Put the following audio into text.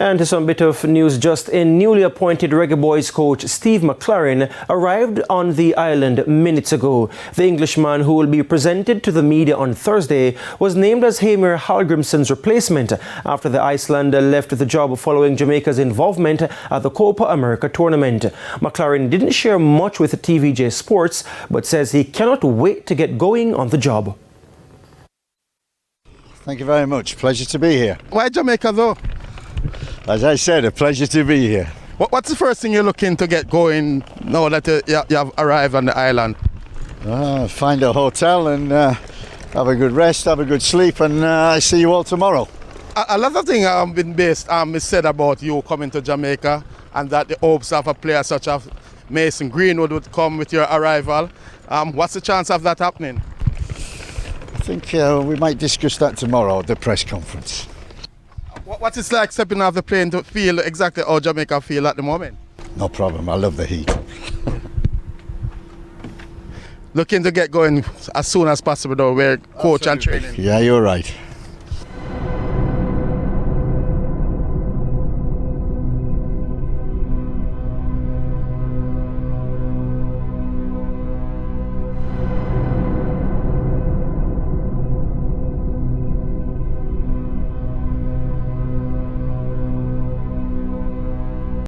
And to some bit of news just in, newly appointed Reggae Boyz coach Steve McClaren arrived on the island minutes ago. The Englishman, who will be presented to the media on Thursday, was named as Heimir Hallgrimsson's replacement after the Icelander left the job following Jamaica's involvement at the Copa America tournament. McClaren didn't share much with TVJ Sports, but says he cannot wait to get going on the job. Thank you very much. Pleasure to be here. Why Jamaica though? As I said, a pleasure to be here. What's the first thing you're looking to get going now that you have arrived on the island? Find a hotel and have a good rest, have a good sleep, and I see you all tomorrow. A lot of things have been based is said about you coming to Jamaica, and that the hopes of a player such as Mason Greenwood would come with your arrival. What's the chance of that happening? I think we might discuss that tomorrow at the press conference. What it's like stepping off the plane to feel exactly how Jamaica feel at the moment? No problem, I love the heat. Looking to get going as soon as possible though, where coach and training. Yeah, you're right.